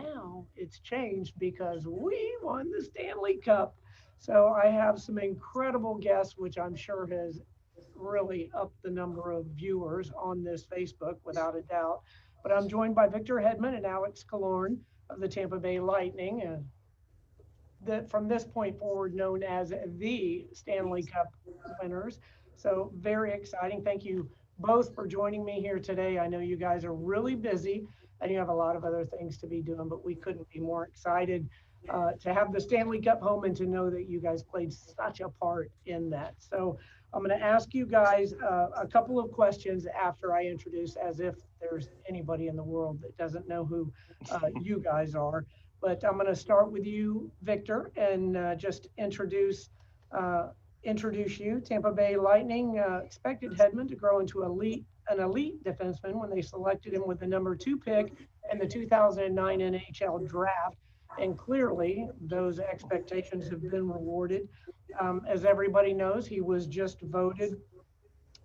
now it's changed because we won the Stanley Cup. So I have some incredible guests, which I'm sure has really upped the number of viewers on this Facebook without a doubt. But I'm joined by Victor Hedman and Alex Killorn of the Tampa Bay Lightning, and that from this point forward known as the Stanley Cup winners. So very exciting. Thank you both for joining me here today. I know you guys are really busy and you have a lot of other things to be doing, but we couldn't be more excited to have the Stanley Cup home and to know that you guys played such a part in that. So I'm going to ask you guys a couple of questions after I introduce, as if there's anybody in the world that doesn't know who you guys are. But I'm going to start with you, Victor, and just introduce you. Tampa Bay Lightning expected Hedman to grow into an elite defenseman when they selected him with the number 2 pick in the 2009 NHL draft. And clearly, those expectations have been rewarded. As everybody knows, he was just voted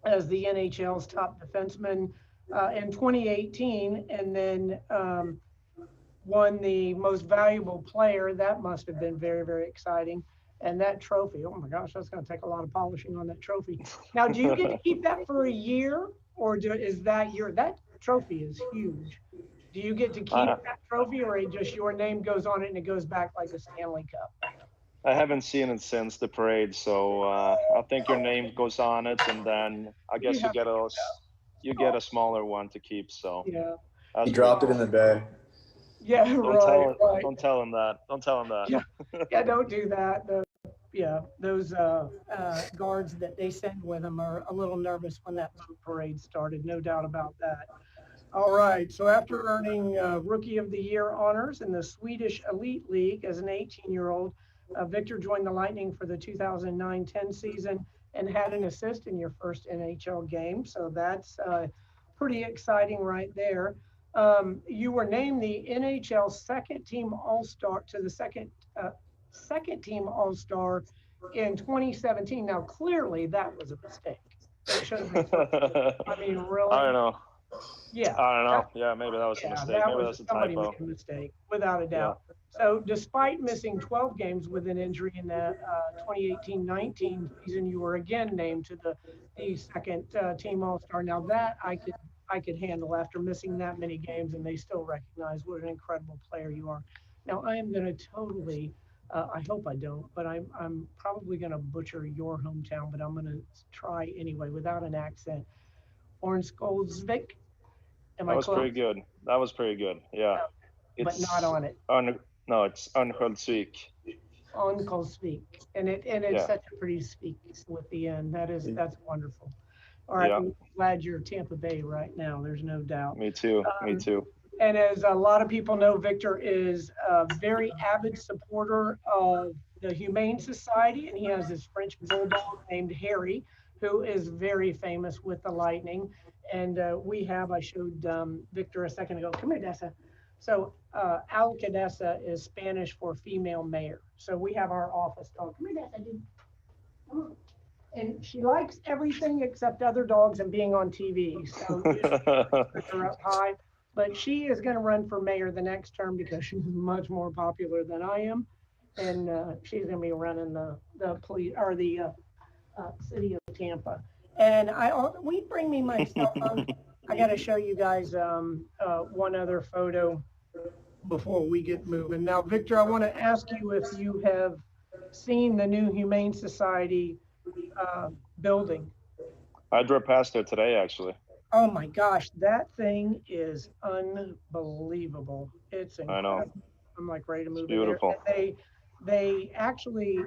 as the NHL's top defenseman in 2018, and then won the most valuable player. That must have been very, very exciting. And that trophy, oh my gosh, that's going to take a lot of polishing on that trophy. Now, do you get to keep that for a year, or is that that trophy is huge? Do you get to keep that trophy, or just your name goes on it and it goes back like a Stanley Cup? I haven't seen it since the parade, so I think your name goes on it, and then I guess you get a smaller one to keep. So yeah, he dropped it in the bay. Yeah, right. Don't tell him that. Don't tell him that. Yeah, don't do that. Those guards that they send with them are a little nervous when that parade started. No doubt about that. All right. So after earning Rookie of the Year honors in the Swedish Elite League as an 18-year-old, Victor joined the Lightning for the 2009-10 season and had an assist in your first NHL game. So that's pretty exciting right there. You were named the NHL second team All-Star to the second team All-Star in 2017. Now, clearly that was a mistake. It should have been. I mean, really? I don't know. Yeah. I don't know. Yeah, maybe that was a mistake. Maybe that was a somebody typo. made a mistake, without a doubt. Yeah. So despite missing 12 games with an injury in the 2018-19 season, you were again named to the second team All-Star. Now that I could handle after missing that many games, and they still recognize what an incredible player you are. Now I am going to totally, I hope I don't, but I'm probably going to butcher your hometown, but I'm going to try anyway without an accent. Ornskoldsvik. That was pretty good. That was pretty good. Yeah. But not on it. No, it's Örnsköldsvik. Örnsköldsvik, and it's such a pretty speak with the end. That's wonderful. All right, I'm glad you're Tampa Bay right now. There's no doubt. Me too. Me too. And as a lot of people know, Victor is a very avid supporter of the Humane Society, and he has his French bulldog named Harry, who is very famous with the Lightning. And I showed Victor a second ago. Come here, Dessa. So Alcadessa is Spanish for female mayor. So we have our office dog. Come here, Dessa, dude. Come on. And she likes everything except other dogs and being on TV. So put her up high. But she is going to run for mayor the next term because she's much more popular than I am. And she's going to be running the police or the city of Tampa. And we bring me my cell phone. I got to show you guys one other photo before we get moving. Now, Victor, I want to ask you if you have seen the new Humane Society building. I drove past it today, actually. Oh my gosh, that thing is unbelievable. It's incredible. I know. I'm like ready to move. It's beautiful. They actually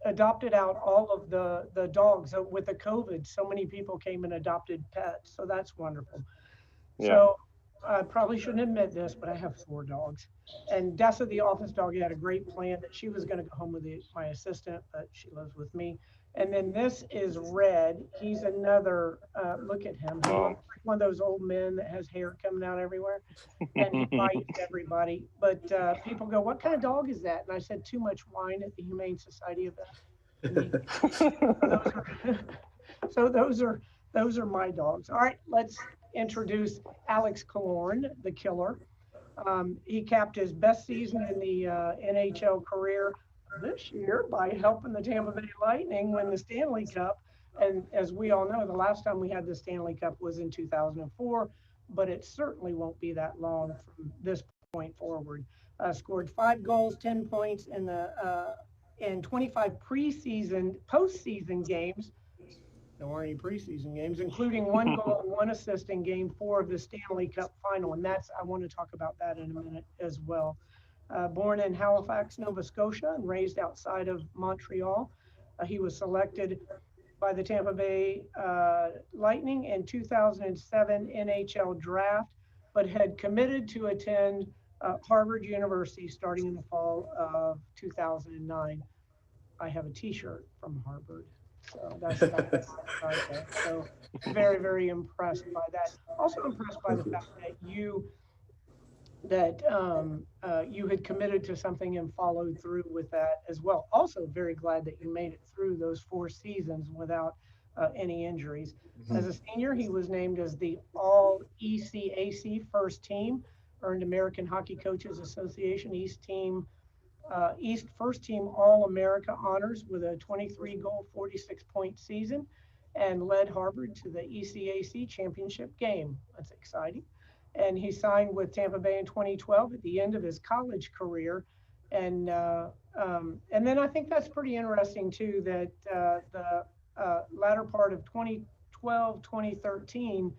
adopted out all of the dogs. So with the COVID, so many people came and adopted pets. So that's wonderful. Yeah. So I probably shouldn't admit this, but I have 4 dogs. And Dessa, the office dog, had a great plan that she was going to go home with my assistant, but she lives with me. And then this is Red. He's another, look at him. He looks like one of those old men that has hair coming out everywhere. And he bites everybody. But people go, what kind of dog is that? And I said, too much wine at the Humane Society event. So those are my dogs. All right, let's introduce Alex Killorn, the killer. He capped his best season in the NHL career this year by helping the Tampa Bay Lightning win the Stanley Cup. And as we all know, the last time we had the Stanley Cup was in 2004, but it certainly won't be that long from this point forward. Scored 5 goals, 10 points in 25 postseason games. There weren't any preseason games, including 1 goal and 1 assist in Game 4 of the Stanley Cup Final, and I want to talk about that in a minute as well. Born in Halifax, Nova Scotia, and raised outside of Montreal, he was selected by the Tampa Bay Lightning in 2007 NHL draft, but had committed to attend Harvard University starting in the fall of 2009. I have a T-shirt from Harvard, so that's right there. So very, very impressed by that. Also impressed by the fact that you had committed to something and followed through with that as well. Also very glad that you made it through those 4 seasons without any injuries. As a senior, he was named as the All ECAC first team, earned American Hockey Coaches Association East first team All-America honors with a 23-goal, 46-point season, and led Harvard to the ECAC championship game. That's exciting. And he signed with Tampa Bay in 2012 at the end of his college career. And then I think that's pretty interesting too, that the latter part of 2012, 2013,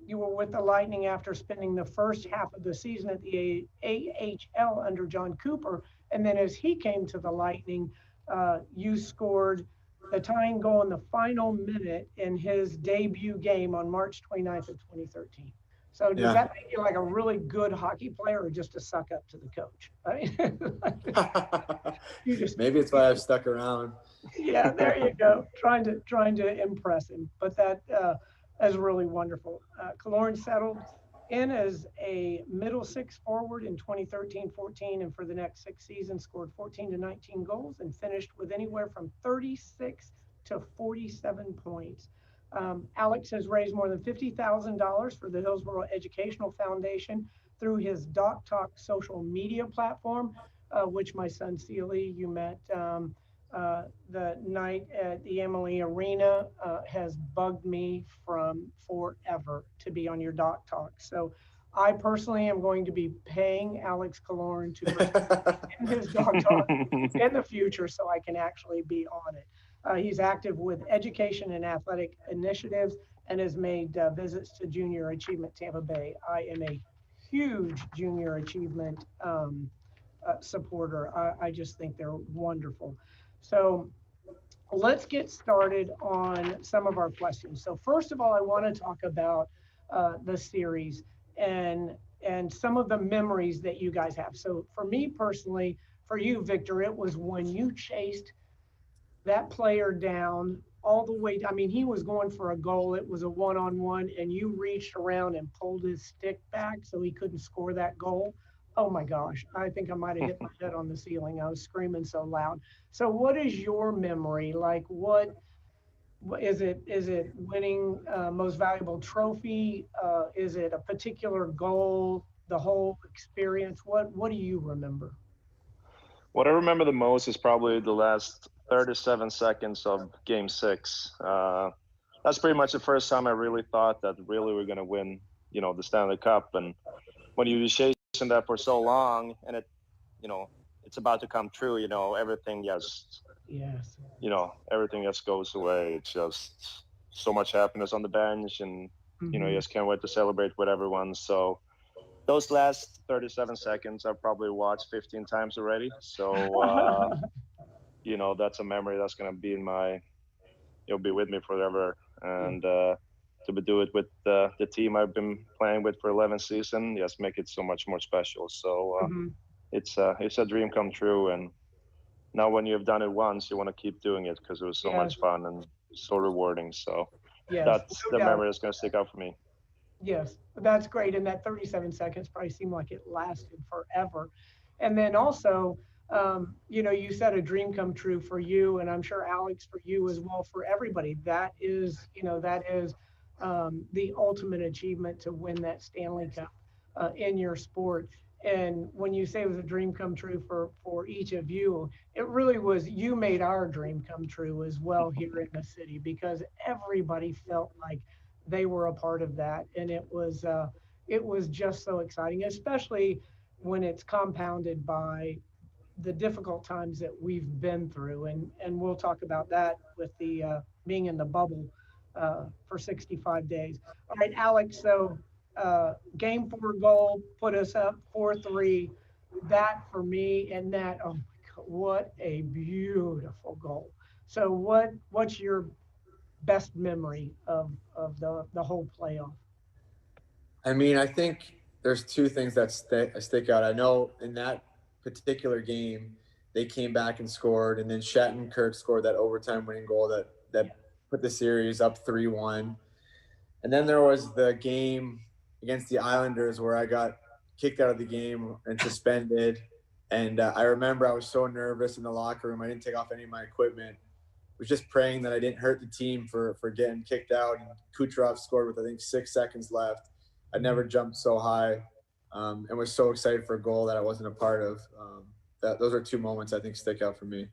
you were with the Lightning after spending the first half of the season at the AHL under John Cooper. And then as he came to the Lightning, you scored the tying goal in the final minute in his debut game on March 29th of 2013. So does that make you like a really good hockey player or just to suck up to the coach? Maybe it's why I've stuck around. Yeah, there you go. Trying to impress him, but that is really wonderful. Killorn settled in as a middle 6 forward in 2013-14, and for the next 6 seasons scored 14 to 19 goals and finished with anywhere from 36 to 47 points. Alex has raised more than $50,000 for the Hillsborough Educational Foundation through his Doc Talk social media platform, which my son Sealy, you met the night at the Emily Arena, has bugged me from forever to be on your Doc Talk. So I personally am going to be paying Alex Killorn to participate in his Doc Talk in the future so I can actually be on it. He's active with education and athletic initiatives and has made visits to Junior Achievement Tampa Bay. I am a huge Junior Achievement supporter. I just think they're wonderful. So let's get started on some of our questions. So first of all, I want to talk about the series and some of the memories that you guys have. So for me personally, for you, Victor, it was when you chased that player down all the way. I mean, he was going for a goal. It was a one-on-one, and you reached around and pulled his stick back so he couldn't score that goal. Oh my gosh, I think I might have hit my head on the ceiling. I was screaming so loud. So what is your memory? Like, what is it? Is it winning most valuable trophy? Is it a particular goal, the whole experience? What do you remember? What I remember the most is probably the last 37 seconds of Game 6. That's pretty much the first time I really thought that really we're going to win, the Stanley Cup. And when you're chasing that for so long and it's about to come true, everything everything just goes away. It's just so much happiness on the bench, and you just can't wait to celebrate with everyone. So those last 37 seconds I've probably watched 15 times already. So that's a memory that's going to be it'll be with me forever. And to do it with the team I've been playing with for 11 seasons, just make it so much more special. So it's a dream come true. And now when you've done it once, you want to keep doing it because it was so much fun and so rewarding. So that's the memory that's going to stick out for me. Yes, that's great. And that 37 seconds probably seemed like it lasted forever. And then also, you said a dream come true for you, and I'm sure Alex, for you as well, for everybody. That is the ultimate achievement to win that Stanley Cup. in your sport. And when you say it was a dream come true for each of you, it really was. You made our dream come true as well here in the city, because everybody felt like they were a part of that, and it was just so exciting, especially when it's compounded by the difficult times that we've been through, and we'll talk about that with the being in the bubble for 65 days. All right, Alex. So game four goal put us up 4-3. That for me, and that, oh my God, what a beautiful goal. So what's your best memory of the whole playoff? I mean, I think there's two things that stick out. I know in that particular game, they came back and scored, and then Shattenkirk scored that overtime winning goal that put the series up 3-1. And then there was the game against the Islanders where I got kicked out of the game and suspended. And I remember I was so nervous in the locker room. I didn't take off any of my equipment. I was just praying that I didn't hurt the team for getting kicked out. And Kucherov scored with, I think, 6 seconds left. I never jumped so high and was so excited for a goal that I wasn't a part of. Those are two moments I think stick out for me.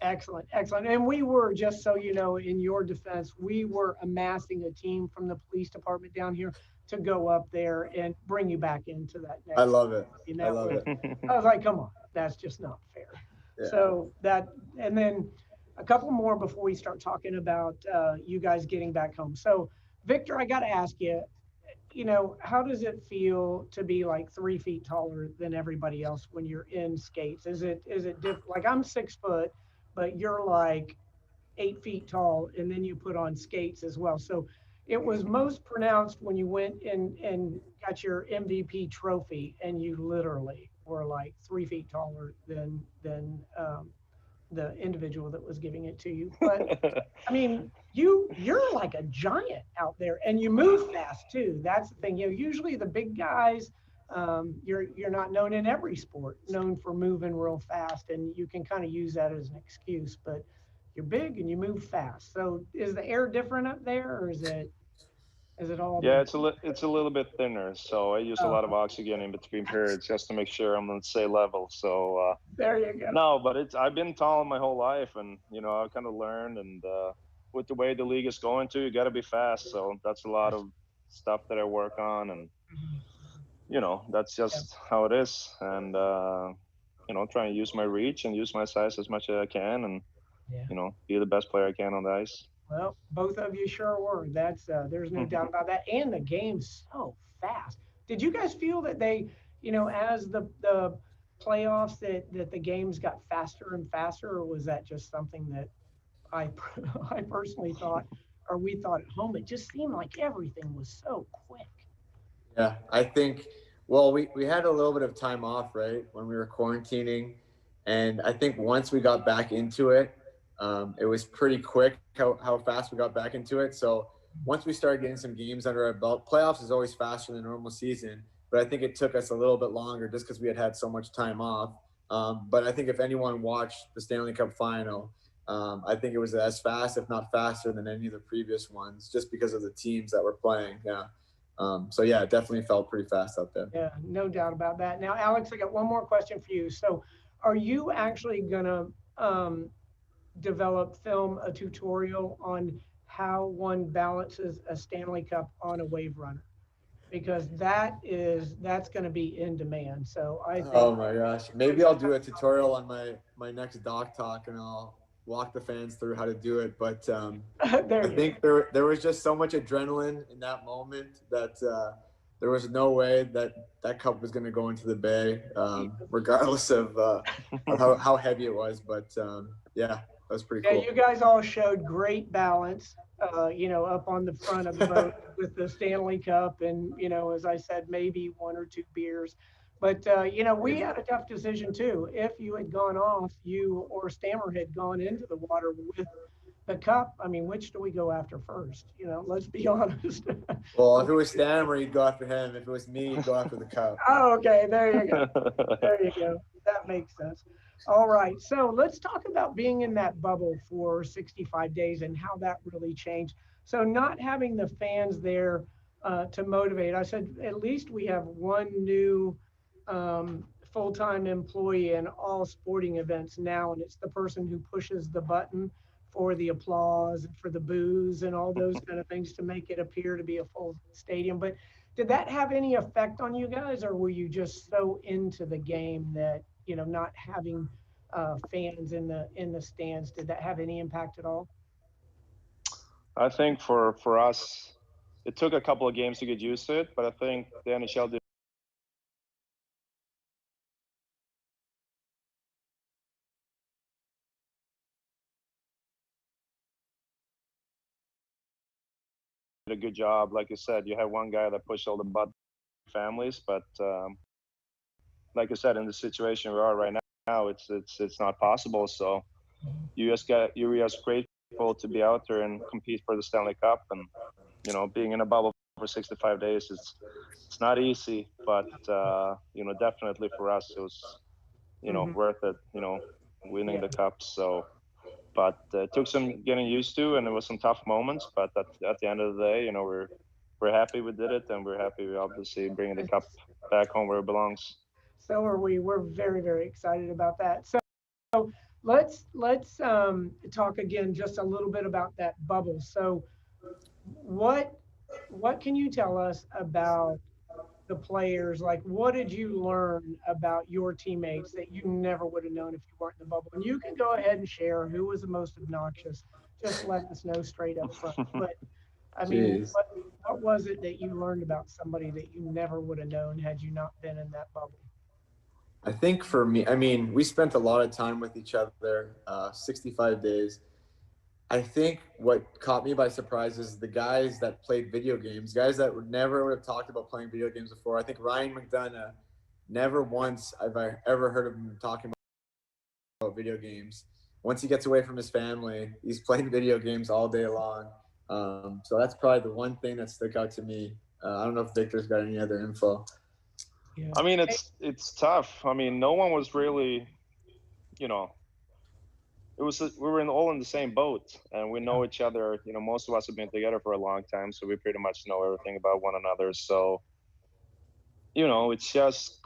Excellent, excellent. And we were, just so you know, in your defense, we were amassing a team from the police department down here to go up there and bring you back into that next. I love it. I love it. I was like, come on, that's just not fair. Yeah. So that, and then a couple more before we start talking about you guys getting back home. So, Victor, I got to ask you, how does it feel to be like 3 feet taller than everybody else when you're in skates? Is it different? Like, I'm 6 foot, but you're like 8 feet tall, and then you put on skates as well. So it was most pronounced when you went and got your MVP trophy, and you literally were like 3 feet taller than the individual that was giving it to you. But I mean, you're like a giant out there, and you move fast too. That's the thing. Usually the big guys, you're not known in every sport, known for moving real fast, and you can kind of use that as an excuse. But you're big and you move fast. So is the air different up there, or is it all? Yeah, it's a little bit thinner, so I use a lot of oxygen in between periods just to make sure I'm on the same level. So there you go. No, but I've been tall my whole life, and I've kind of learned, and with the way the league is going to, you got to be fast. So that's a lot of stuff that I work on, and that's just how it is. And trying to use my reach and use my size as much as I can, and be the best player I can on the ice. Well, both of you sure were. That's there's no doubt about that. And the game's so fast. Did you guys feel that they, as the playoffs, that the games got faster and faster, or was that just something that I personally thought, or we thought at home? It just seemed like everything was so quick. Yeah, I think. Well, we had a little bit of time off, right, when we were quarantining, and I think once we got back into it. It was pretty quick how fast we got back into it. So once we started getting some games under our belt, playoffs is always faster than normal season, but I think it took us a little bit longer just because we had so much time off. But I think if anyone watched the Stanley Cup final, I think it was as fast, if not faster, than any of the previous ones, just because of the teams that were playing. Yeah. So yeah, it definitely felt pretty fast out there. Yeah, no doubt about that. Now, Alex, I got one more question for you. So are you actually gonna film a tutorial on how one balances a Stanley Cup on a wave runner? Because that's going to be in demand. So I think, oh my gosh, maybe I'll do a tutorial on my next doc talk, and I'll walk the fans through how to do it. But I think there was just so much adrenaline in that moment that there was no way that cup was going to go into the bay, regardless of how heavy it was. But yeah. That was pretty cool. Yeah, you guys all showed great balance, up on the front of the boat with the Stanley Cup, and as I said, maybe 1 or 2 beers. But we had a tough decision too. If you had gone off, you or Stammer had gone into the water with the cup. I mean, which do we go after first? Let's be honest. Well, if it was Stammer, you'd go after him. If it was me, you'd go after the cup. Oh, okay. There you go. There you go. That makes sense. All right. So let's talk about being in that bubble for 65 days and how that really changed. So not having the fans there to motivate. I said, at least we have one new full-time employee in all sporting events now, and it's the person who pushes the button for the applause, for the boos, and all those kind of things to make it appear to be a full stadium. But did that have any effect on you guys, or were you just so into the game that, not having fans in the stands, did that have any impact at all? I think for us, it took a couple of games to get used to it, but I think the NHL did a good job. Like you said, you have one guy that pushed all the button families, but like I said, in the situation we are right now, it's not possible. So you're just grateful to be out there and compete for the Stanley Cup, and being in a bubble for 65 days, it's not easy, but definitely for us it was worth it. Winning the cup. So, but it took some getting used to, and it was some tough moments. But at the end of the day, we're happy we did it, and we're happy we obviously bringing the cup back home where it belongs. So are we. We're very, very excited about that. So let's talk again just a little bit about that bubble. So what can you tell us about the players? Like, what did you learn about your teammates that you never would have known if you weren't in the bubble? And you can go ahead and share who was the most obnoxious. Just let us know straight up front. But I mean, Jeez. what was it that you learned about somebody that you never would have known had you not been in that bubble? I think for me, I mean, we spent a lot of time with each other, 65 days. I think what caught me by surprise is the guys that played video games, guys that would never would have talked about playing video games before. I think Ryan McDonough, never once have I ever heard of him talking about video games. Once he gets away from his family, he's playing video games all day long. So that's probably the one thing that stuck out to me. I don't know if Victor's got any other info. Yeah. I mean, it's tough. I mean, no one was really, we were all in the same boat, and we know each other. Most of us have been together for a long time, so we pretty much know everything about one another. So, it's just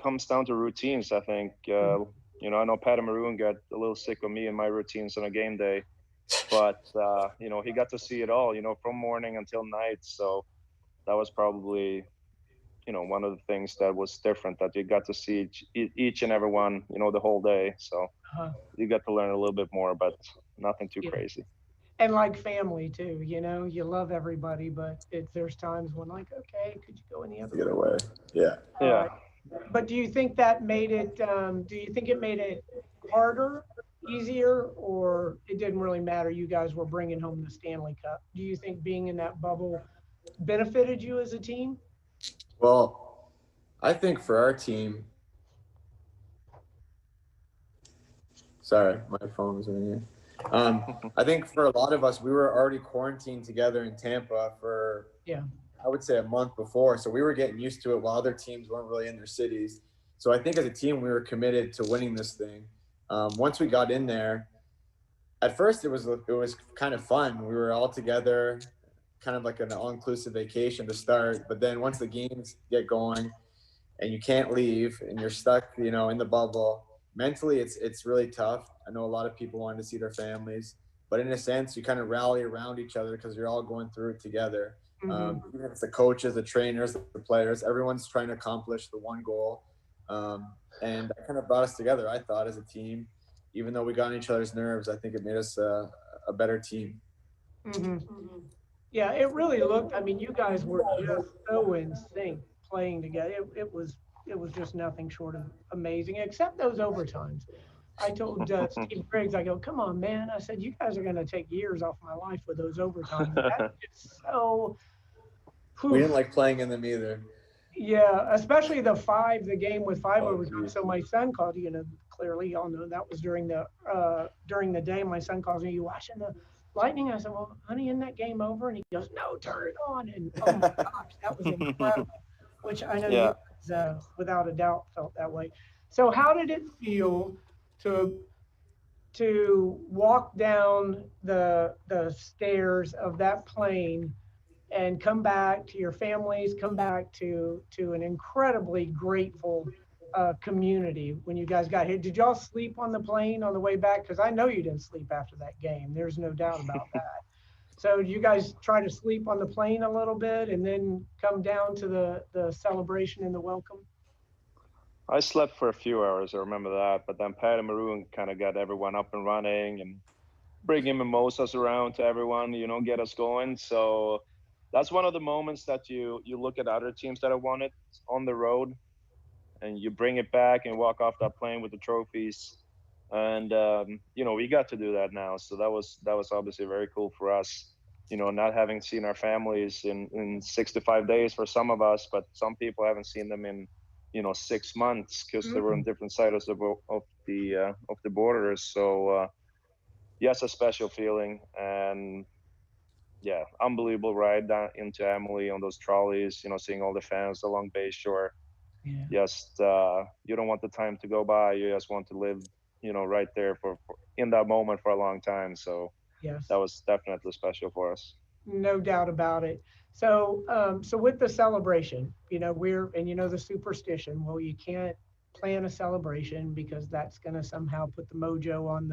comes down to routines. I think. I know Patty Maroon got a little sick of me and my routines on a game day, but he got to see it all. From morning until night. So that was probably one of the things that was different, that you got to see each and every one, the whole day. So you got to learn a little bit more, but nothing too crazy. And like family too, you love everybody, but there's times when, like, okay, could you go in the other Get room? away. Yeah. Yeah. But do you think that made it, do you think it made it harder, easier, or it didn't really matter? You guys were bringing home the Stanley Cup. Do you think being in that bubble benefited you as a team? Well, I think for our team, sorry, my phone was ringing. I think for a lot of us, we were already quarantined together in Tampa for, I would say, a month before. So we were getting used to it while other teams weren't really in their cities. So I think as a team, we were committed to winning this thing. Once we got in there, at first it was kind of fun. We were all together, kind of like an all-inclusive vacation to start. But then once the games get going and you can't leave and you're stuck, in the bubble, mentally it's really tough. I know a lot of people wanted to see their families, but in a sense, you kind of rally around each other because you're all going through it together. Even if it's the coaches, the trainers, the players, everyone's trying to accomplish the one goal. And that kind of brought us together, I thought, as a team. Even though we got on each other's nerves, I think it made us a better team. Yeah, it really looked. I mean, you guys were just so in sync playing together. It was just nothing short of amazing, except those overtimes. I told Steve Griggs, I go, come on, man. I said, you guys are going to take years off my life with those overtimes. That's just so. We didn't like playing in them either. Yeah, especially the game with five overtime. So my son called, clearly y'all know that was during the day. My son calls me, you watching the Lightning? I said, well, honey, isn't that game over? And he goes, no, turn it on. And oh my gosh, that was incredible. Which I know you guys, without a doubt, felt that way. So how did it feel to walk down the stairs of that plane and come back to your families, come back to an incredibly grateful community when you guys got here. Did y'all sleep on the plane on the way back? Because I know you didn't sleep after that game. There's no doubt about that. So you guys try to sleep on the plane a little bit and then come down to the celebration and the welcome? I slept for a few hours, I remember that. But then Pat and Maroon kind of got everyone up and running and bringing mimosas around to everyone, get us going. So that's one of the moments that you look at other teams that have won it on the road, and you bring it back and walk off that plane with the trophies. And we got to do that now, so that was obviously very cool for us. Not having seen our families in 65 days for some of us, but some people haven't seen them in 6 months because they were on different sides of the borders. So yes, a special feeling. And yeah, unbelievable ride down into Emily on those trolleys, seeing all the fans along Bayshore. Yeah. Just you don't want the time to go by. You just want to live, right there for in that moment for a long time. So Yes. that was definitely special for us. No doubt about it. So, so with the celebration, the superstition. Well, you can't plan a celebration because that's going to somehow put the mojo on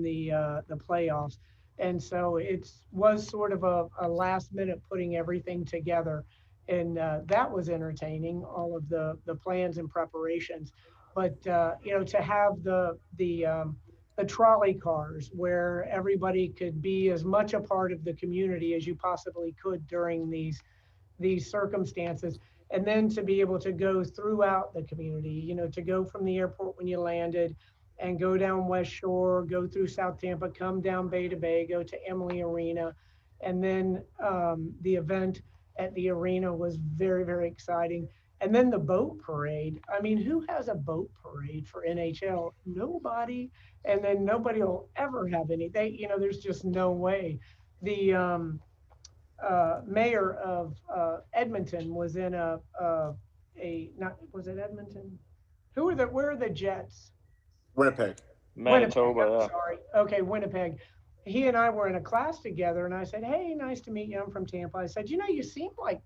the playoffs. And so it was sort of a last minute putting everything together, and that was entertaining. All of the plans and preparations, but to have the trolley cars where everybody could be as much a part of the community as you possibly could during these circumstances. And then to be able to go throughout the community, to go from the airport when you landed and go down West Shore, go through South Tampa, come down Bay to Bay, go to Emily Arena. And then the event at the arena was very, very exciting. And then the boat parade. I mean, who has a boat parade for NHL? Nobody. And then nobody will ever have any. There's just no way. The mayor of Edmonton was in not was it Edmonton? Where are the Jets? Winnipeg. Manitoba. Winnipeg, I'm sorry. Okay, Winnipeg. He and I were in a class together, and I said, "Hey, nice to meet you. I'm from Tampa." I said, "You seem like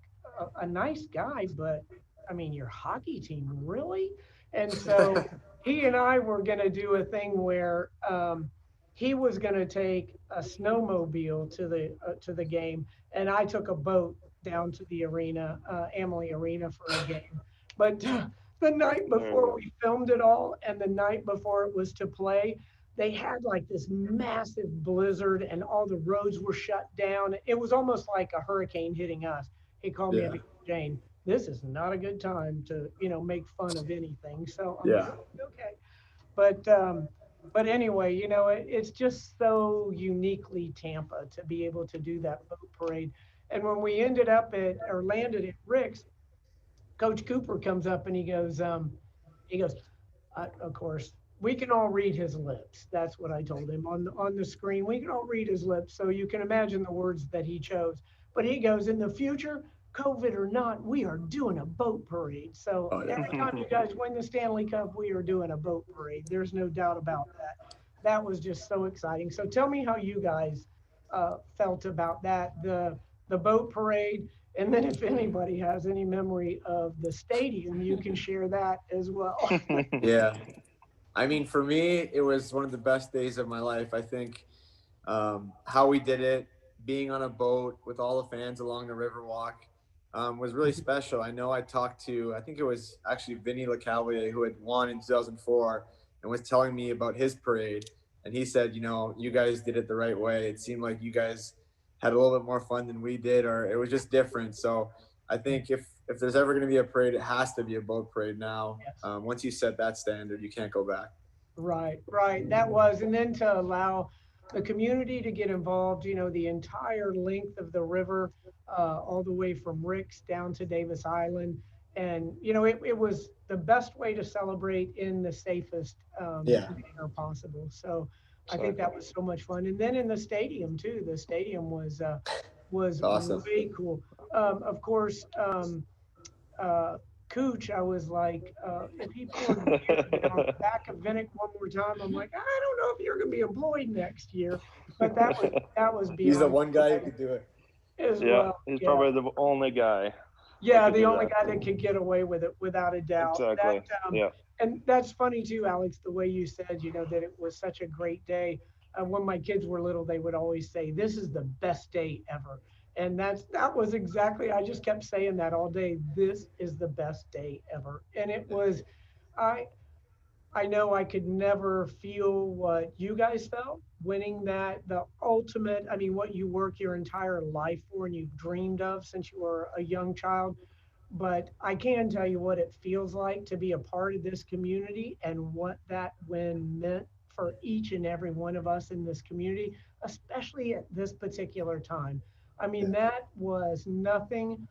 a nice guy, but I mean, your hockey team, really?" And so he and I were going to do a thing where he was going to take a snowmobile to the game, and I took a boat down to the arena, Emily Arena, for a game. But the night before we filmed it all, and the night before it was to play, they had like this massive blizzard, and all the roads were shut down. It was almost like a hurricane hitting us. He called me up, Jane, this is not a good time to make fun of anything. So I'm like, okay. But anyway, it's just so uniquely Tampa to be able to do that boat parade. And when we ended up landed at Rick's, Coach Cooper comes up and he goes, of course, we can all read his lips. That's what I told him on the screen. We can all read his lips, so you can imagine the words that he chose. But he goes, in the future, COVID or not, we are doing a boat parade. So every time you guys win the Stanley Cup, we are doing a boat parade. There's no doubt about that. That was just so exciting. So tell me how you guys felt about that, the boat parade, and then if anybody has any memory of the stadium, you can share that as well. Yeah. I mean, for me, it was one of the best days of my life. I think how we did it, being on a boat with all the fans along the Riverwalk, was really special. I know I talked to, I think it was actually Vinny LeCavalier, who had won in 2004 and was telling me about his parade. And he said, you guys did it the right way. It seemed like you guys had a little bit more fun than we did, or it was just different. So I think if there's ever going to be a parade, it has to be a boat parade now. Yes. Once you set that standard, you can't go back. Right. That was, and then to allow the community to get involved, the entire length of the river, all the way from Rick's down to Davis Island. And, it was the best way to celebrate in the safest manner possible. So I think that was so much fun. And then in the stadium too, the stadium was awesome. way cool. Of course, Cooch, I was like, if he pulls on the back of Vinnick one more time, I'm like, I don't know if you're going to be employed next year. But that was beyond. He's the one guy who could do it. as Yeah, well. he's Yeah. probably the only guy. Yeah, could the do only that. guy that could get away with it, without a doubt. Exactly. Yeah. And that's funny too, Alex, the way you said, that it was such a great day. When my kids were little, they would always say, "This is the best day ever," and that was exactly. I just kept saying that all day. This is the best day ever, and it was. I I know I could never feel what you guys felt winning that, the ultimate, I mean, what you work your entire life for and you've dreamed of since you were a young child. But I can tell you what it feels like to be a part of this community and what that win meant for each and every one of us in this community, especially at this particular time. I mean, that was nothing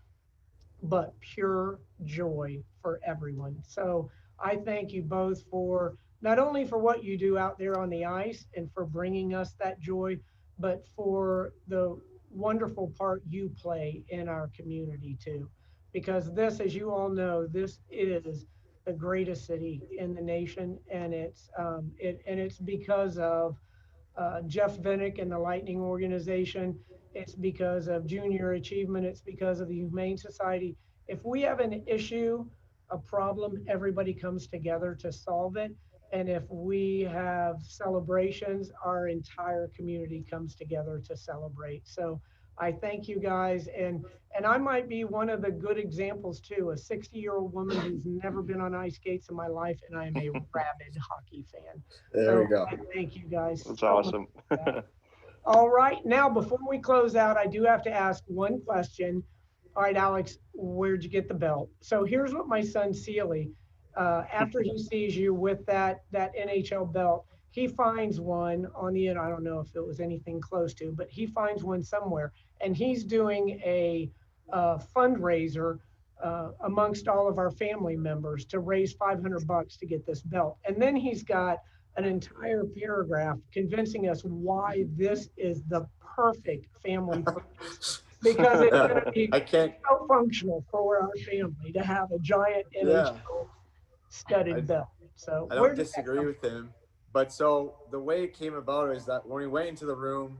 but pure joy for everyone. So I thank you both for not only for what you do out there on the ice and for bringing us that joy, but for the wonderful part you play in our community too. Because this, as you all know, this is the greatest city in the nation, and it's because of Jeff Vinnick and the Lightning organization. It's because of junior achievement. It's because of the Humane Society. If we have an issue, a problem, everybody comes together to solve it. And if we have celebrations, our entire community comes together to celebrate. So I thank you guys. And I might be one of the good examples too, a 60-year-old woman who's never been on ice skates in my life, and I am a rabid hockey fan. There So we go. I thank you guys That's so much awesome. for that. All right. Now, before we close out, I do have to ask one question. All right, Alex, where'd you get the belt? So here's what my son Sealy, after he sees you with that NHL belt, he finds one on the end. I don't know if it was anything close to, but he finds one somewhere, and he's doing a fundraiser amongst all of our family members to raise $500 to get this belt. And then he's got an entire paragraph convincing us why this is the perfect family purchase, because it's going to be I can't. so functional for our family to have a giant Yeah, NHL studded belt. So I where don't did that disagree come with him. But so the way it came about is that when we went into the room,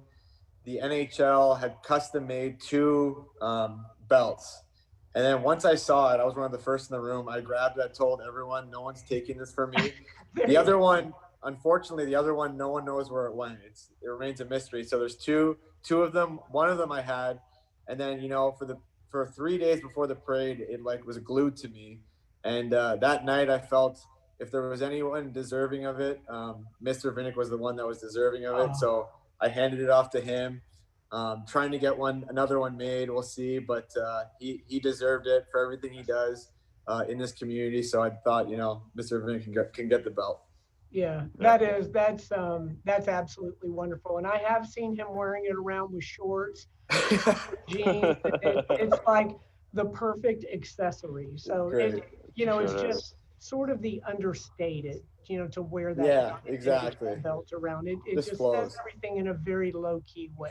the NHL had custom made two belts. And then once I saw it, I was one of the first in the room. I grabbed it, I told everyone, no one's taking this from me. The other one, unfortunately, no one knows where it went. It remains a mystery. So there's two of them. One of them I had, and then for 3 days before the parade, it like was glued to me. And that night, I felt if there was anyone deserving of it, Mr. Vinnick was the one that was deserving of it. So I handed it off to him. Trying to get another one made. We'll see, but he deserved it for everything he does in this community. So I thought, Mr. Vinnick can get the belt. Yeah, that's absolutely wonderful. And I have seen him wearing it around with shorts, jeans. It's like the perfect accessory. So Great. it's Sure just is. sort of the understated, to wear that Yeah, exactly. belt around it. It Just just flows. says everything in a very low key way.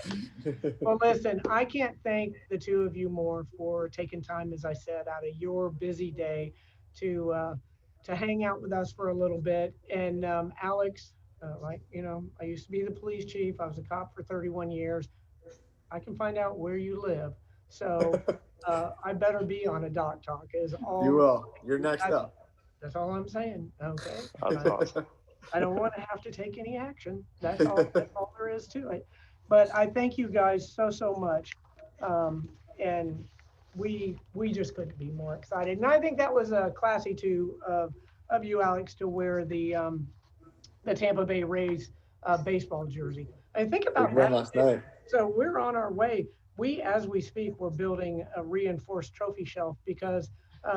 Well, listen, I can't thank the two of you more for taking time, as I said, out of your busy day to hang out with us for a little bit. And Alex, I used to be the police chief. I was a cop for 31 years. I can find out where you live. So I better be on a doc talk. Is all You will. You're next that's, up. that's all I'm saying. Okay. That's awesome. I don't want to have to take any action. That's all. That's all there is to it. But I thank you guys so much, and we just couldn't be more excited. And I think that was a classy too of you, Alex, to wear the Tampa Bay Rays baseball jersey. I think about Big win that. last night. So we're on our way. As we speak, we're building a reinforced trophy shelf because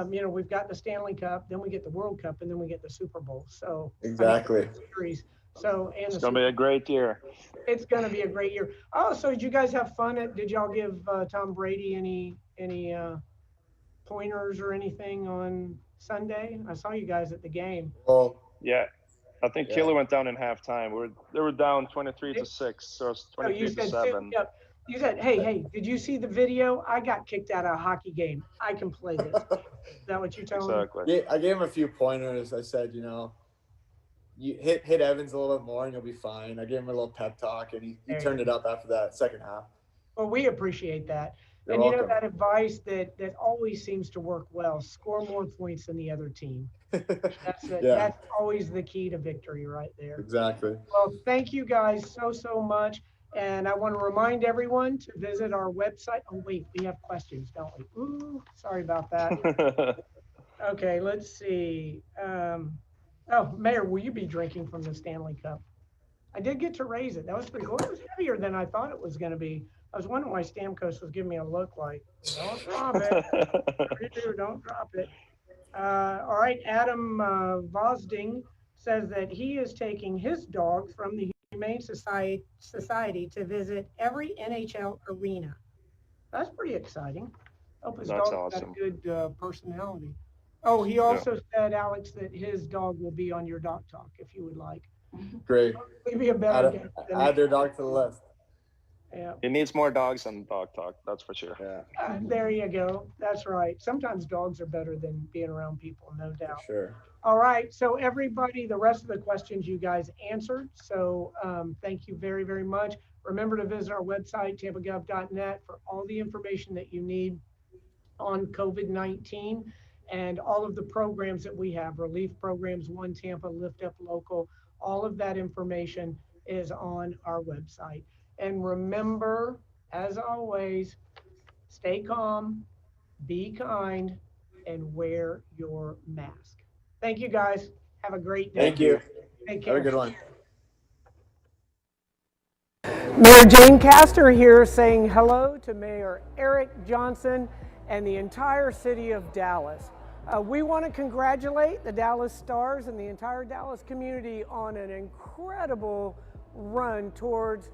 we've got the Stanley Cup, then we get the World Cup, and then we get the Super Bowl. So Exactly. Series. So It's gonna be a great year. It's gonna be a great year. Oh, so did you guys have fun? Did y'all give Tom Brady any pointers or anything on Sunday? I saw you guys at the game. Well, Yeah, I think Yeah. Killer went down in halftime. They were down 23-6, so it's Oh, you 23-7. said, yep. You said, hey, did you see the video? I got kicked out of a hockey game. I can play this. Is that what you telling me? Exactly. I gave him a few pointers. I said, you hit Evans a little bit more and you'll be fine. I gave him a little pep talk, and he turned it up after that second half. Well, we appreciate that. You're And you know welcome. that advice that always seems to work well: score more points than the other team. That's it. Yeah, That's always the key to victory right there. exactly. Well, thank you guys so much. And I want to remind everyone to visit our website. Oh, wait, we have questions, don't we? Ooh, sorry about that. Okay, let's see. Oh, Mayor, will you be drinking from the Stanley Cup? I did get to raise it. That was pretty cool. It was heavier than I thought it was going to be. I was wondering why Stamkos was giving me a look like, don't drop it. Don't drop it. All right, Adam Vosding says that he is taking his dog from the Humane Society to visit every NHL arena. That's pretty exciting. Hope his That's dog's got a awesome. good personality. Oh, he also said, Alex, that his dog will be on your dog talk if you would like. Great. Maybe a better guest than Add their dog to the list. yeah. It needs more dogs on Dog Talk, that's for sure. Yeah, There you go. That's right. Sometimes dogs are better than being around people, no doubt. for sure. All right. So everybody, the rest of the questions you guys answered. So thank you very much. Remember to visit our website, tampagov.net, for all the information that you need on COVID-19 and all of the programs that we have, relief programs, One Tampa, Lift Up Local, all of that information is on our website. And remember, as always, stay calm, be kind, and wear your mask. Thank you, guys. Have a great day. Thank you. Take care. Have a good one. Mayor Jane Castor here saying hello to Mayor Eric Johnson and the entire city of Dallas. We want to congratulate the Dallas Stars and the entire Dallas community on an incredible run towards